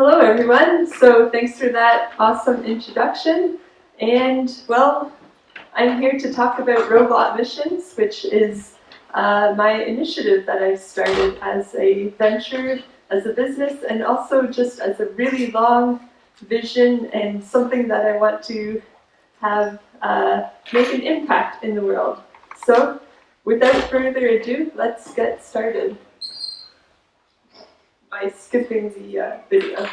Hello everyone, so thanks for that awesome introduction. And well, I'm here to talk about robot missions, which is my initiative that I started as a venture, as a business, and also just as a really long vision and something that I want to have make an impact in the world. So without further ado, let's get started by skipping the video.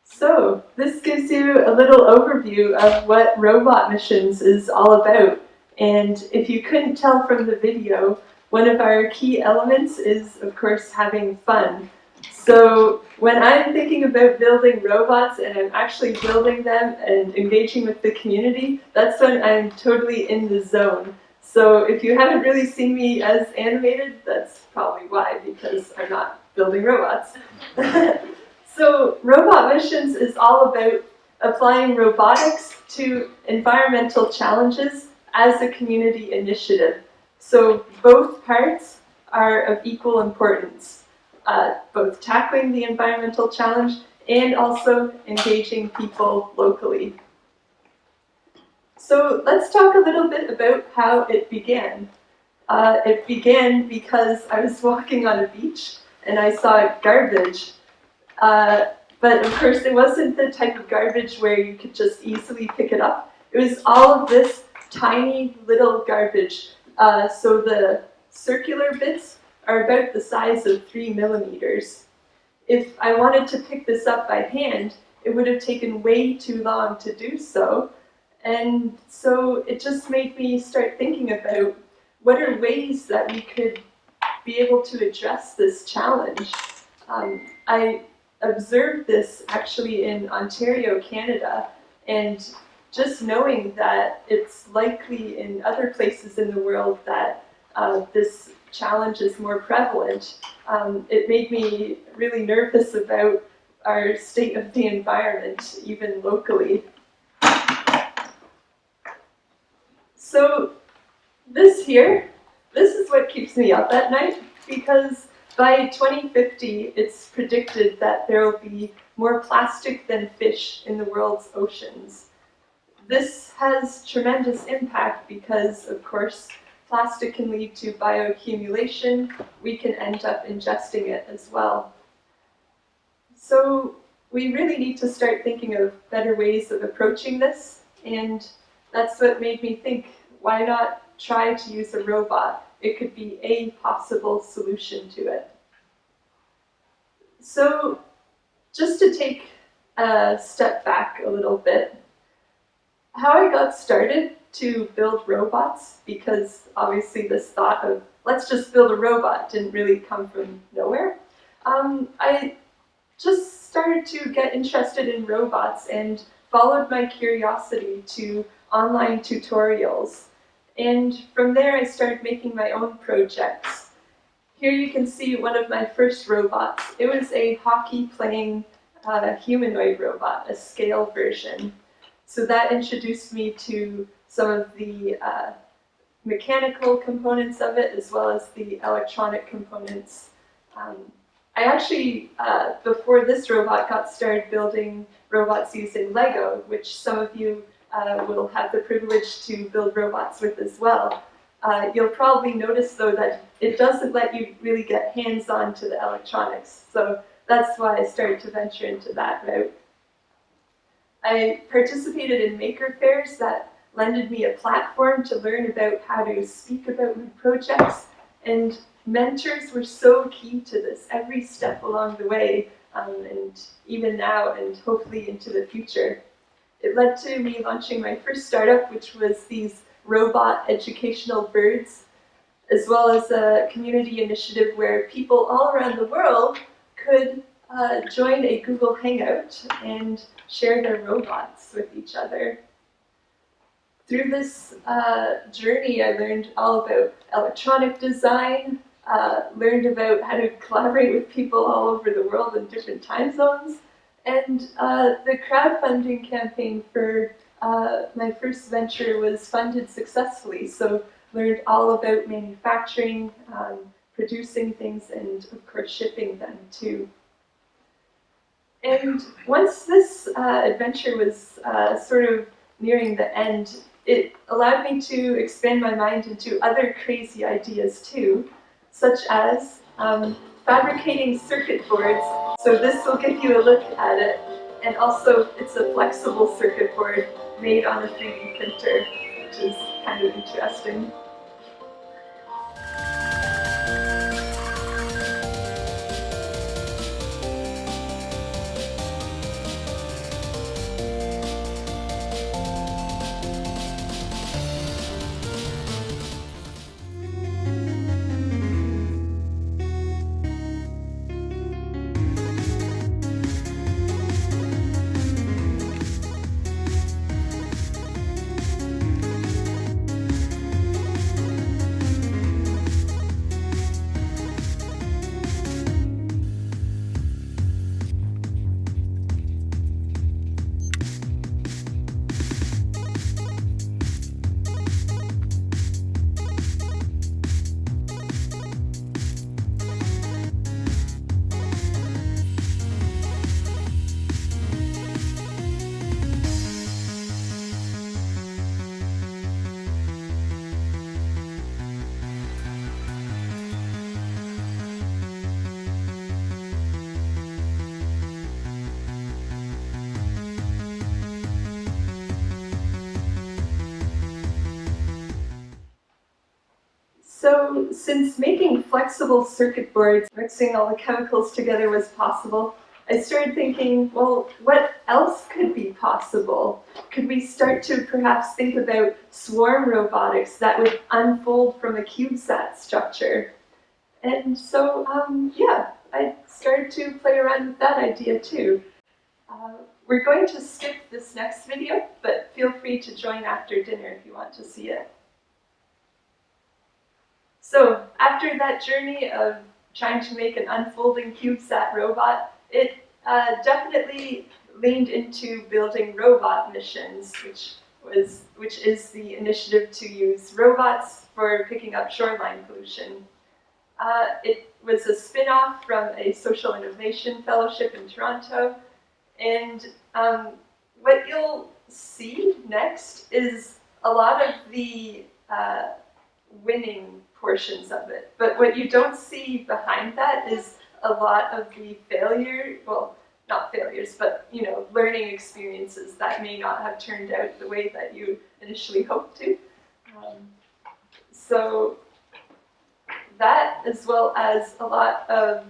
So, this gives you a little overview of what robot missions is all about. And if you couldn't tell from the video, one of our key elements is, of course, having fun. So, when I'm thinking about building robots and I'm actually building them and engaging with the community, that's when I'm totally in the zone. So, if you haven't really seen me as animated, that's probably why, because I'm not building robots. So robot missions is all about applying robotics to environmental challenges as a community initiative. So both parts are of equal importance, both tackling the environmental challenge and also engaging people locally. So let's talk a little bit about how it began. It began because I was walking on a beach and I saw garbage. But of course it wasn't the type of garbage where you could just easily pick it up. It was all of this tiny little garbage. So the circular bits are about the size of 3 millimeters. If I wanted to pick this up by hand, it would have taken way too long to do so. And so it just made me start thinking about what are ways that we could be able to address this challenge. I observed this actually in Ontario, Canada, and just knowing that it's likely in other places in the world that this challenge is more prevalent, it made me really nervous about our state of the environment, even locally. So this is what keeps me up at night, because by 2050, it's predicted that there will be more plastic than fish in the world's oceans. This has tremendous impact because, of course, plastic can lead to bioaccumulation. We can end up ingesting it as well. So we really need to start thinking of better ways of approaching this, and that's what made me think, why not try to use a robot? It could be a possible solution to it. So just to take a step back a little bit, how I got started to build robots, because obviously this thought of let's just build a robot didn't really come from nowhere. I just started to get interested in robots and followed my curiosity to online tutorials. And from there I started making my own projects. Here you can see one of my first robots. It was a hockey-playing humanoid robot, a scale version. So that introduced me to some of the mechanical components of it, as well as the electronic components. I actually, before this robot, got started building robots using Lego, which some of you will have the privilege to build robots with as well. You'll probably notice, though, that it doesn't let you really get hands-on to the electronics, so that's why I started to venture into that route. I participated in maker fairs that lended me a platform to learn about how to speak about my projects, and mentors were so key to this every step along the way, and even now and hopefully into the future. It led to me launching my first startup, which was these robot educational birds, as well as a community initiative where people all around the world could join a Google Hangout and share their robots with each other. Through this journey, I learned all about electronic design, learned about how to collaborate with people all over the world in different time zones, and the crowdfunding campaign for my first venture was funded successfully, so learned all about manufacturing, producing things, and of course shipping them too. And once this adventure was sort of nearing the end, it allowed me to expand my mind into other crazy ideas too, such as fabricating circuit boards. So this will give you a look at it, and also it's a flexible circuit board made on a 3D printer, which is kind of interesting. since making flexible circuit boards, mixing all the chemicals together was possible, I started thinking, well, what else could be possible? Could we start to perhaps think about swarm robotics that would unfold from a CubeSat structure? And so, yeah, I started to play around with that idea too. We're going to skip this next video, but feel free to join after dinner if you want to see it. So, after that journey of trying to make an unfolding CubeSat robot, it definitely leaned into building robot missions, which is the initiative to use robots for picking up shoreline pollution. It was a spin-off from a social innovation fellowship in Toronto, and what you'll see next is a lot of the winning portions of it. But what you don't see behind that is a lot of the failure, well, not failures, but learning experiences that may not have turned out the way that you initially hoped to. So that, as well as a lot of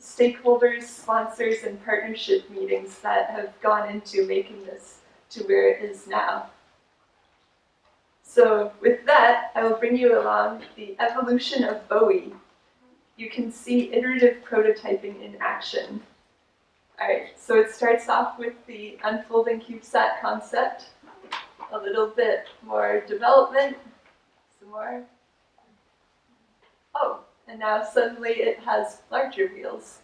stakeholders, sponsors, and partnership meetings that have gone into making this to where it is now. So with that, I will bring you along the evolution of Bowie. You can see iterative prototyping in action. Alright, so it starts off with the unfolding CubeSat concept, a little bit more development, some more. Oh, and now suddenly it has larger wheels.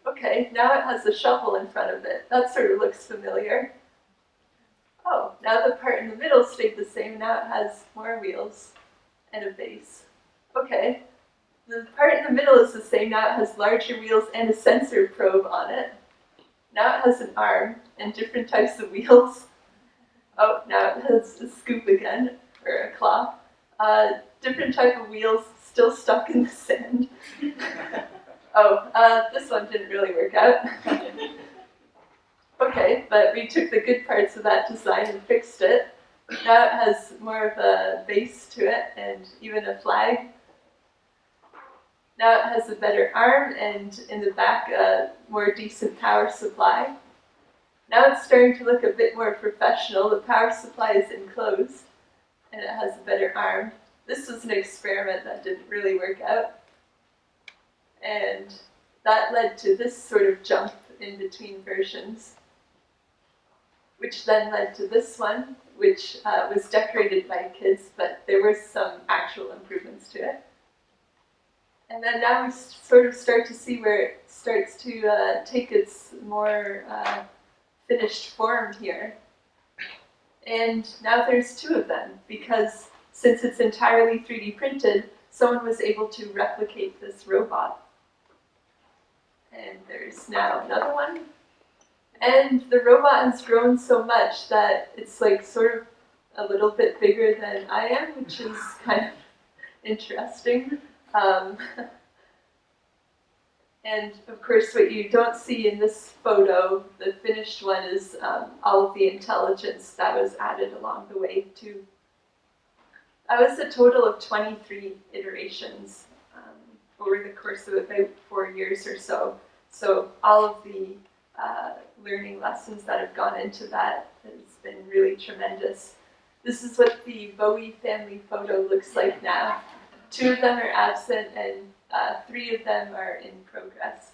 Okay, now it has a shovel in front of it. That sort of looks familiar. Oh, now the part in the middle stayed the same. Now it has more wheels and a base. Okay, the part in the middle is the same. Now it has larger wheels and a sensor probe on it. Now it has an arm and different types of wheels. Oh, now it has a scoop again, or a claw. Different type of wheels, still stuck in the sand. Oh, this one didn't really work out. Okay, but we took the good parts of that design and fixed it. Now it has more of a base to it and even a flag. Now it has a better arm and in the back a more decent power supply. Now it's starting to look a bit more professional. The power supply is enclosed and it has a better arm. This was an experiment that didn't really work out. And that led to this sort of jump in between versions, which then led to this one, which was decorated by kids, but there were some actual improvements to it. And then now we sort of start to see where it starts to take its more finished form here. And now there's two of them, because since it's entirely 3D printed, someone was able to replicate this robot. And there's now another one. And the robot has grown so much that it's like sort of a little bit bigger than I am, which is kind of interesting. And of course, what you don't see in this photo, the finished one, is all of the intelligence that was added along the way too. That was a total of 23 iterations over the course of about 4 years or so. So all of the learning lessons that have gone into that has been really tremendous. This is what the Bowie family photo looks like now. 2 of them are absent and 3 of them are in progress.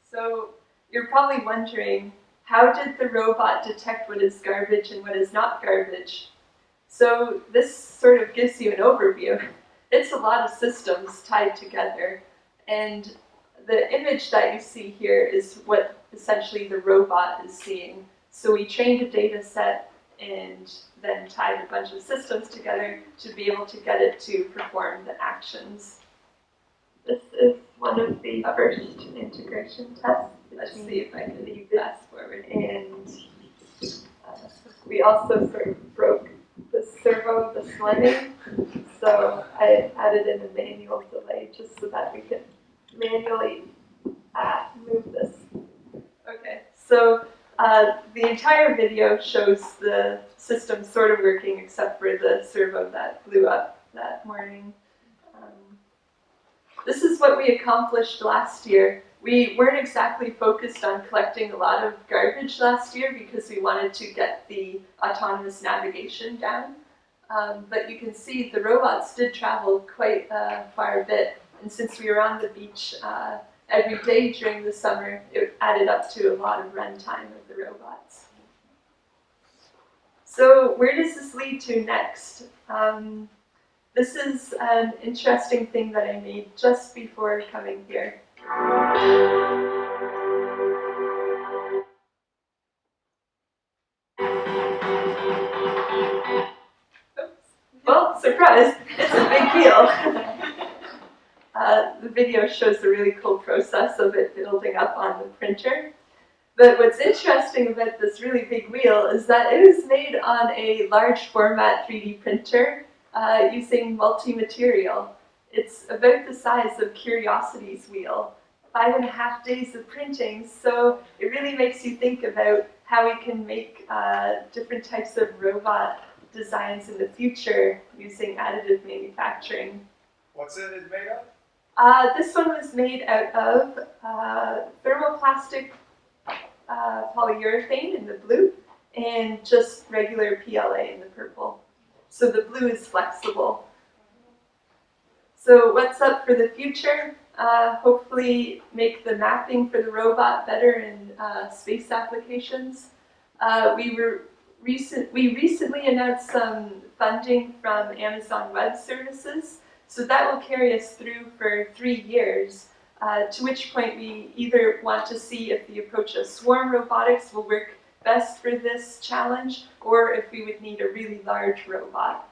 So you're probably wondering, how did the robot detect what is garbage and what is not garbage? So this sort of gives you an overview. It's a lot of systems tied together, and the image that you see here is what essentially the robot is seeing. So we trained a data set and then tied a bunch of systems together to be able to get it to perform the actions. This is one of the first integration tests. Let's see if I can leave fast forward. And we also sort of broke the servo, the slemming. So I added in a manual delay just so that we could manually move this. Okay, so The entire video shows the system sort of working except for the servo that blew up that morning. This is what we accomplished last year. We weren't exactly focused on collecting a lot of garbage last year because we wanted to get the autonomous navigation down. But you can see the robots did travel quite far a bit, and since we were on the beach every day during the summer, it added up to a lot of runtime of the robots. So where does this lead to next? This is an interesting thing that I made just before coming here. Oops. Well, surprise, it's a big wheel. The video shows a really cool process of it building up on the printer. But what's interesting about this really big wheel is that it is made on a large format 3D printer using multi-material. It's about the size of Curiosity's wheel, 5.5 days of printing, so it really makes you think about how we can make different types of robot designs in the future using additive manufacturing. What's it made of? This one was made out of thermoplastic polyurethane in the blue and just regular PLA in the purple. So the blue is flexible. So what's up for the future? Hopefully make the mapping for the robot better in space applications. We recently announced some funding from Amazon Web Services. So that will carry us through for 3 years, to which point we either want to see if the approach of swarm robotics will work best for this challenge, or if we would need a really large robot.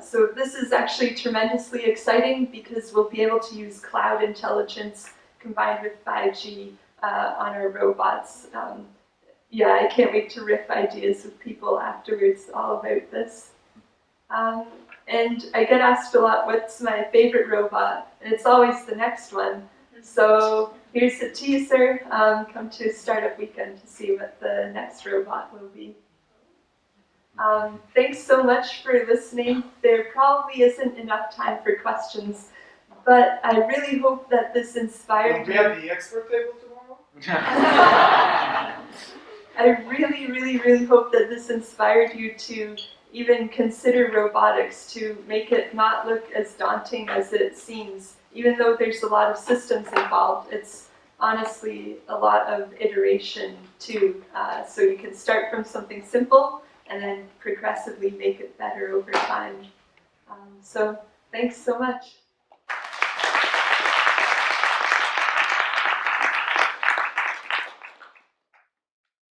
So this is actually tremendously exciting because we'll be able to use cloud intelligence combined with 5G on our robots. Yeah, I can't wait to riff ideas with people afterwards all about this. And I get asked a lot, what's my favorite robot? And it's always the next one. So here's a teaser. Come to Startup Weekend to see what the next robot will be. Thanks so much for listening. There probably isn't enough time for questions, but I really hope that this inspired you. Will we have the expert table tomorrow? I really hope that this inspired you to even consider robotics, to make it not look as daunting as it seems. Even though there's a lot of systems involved, it's honestly a lot of iteration too. So you can start from something simple and then progressively make it better over time. So thanks so much.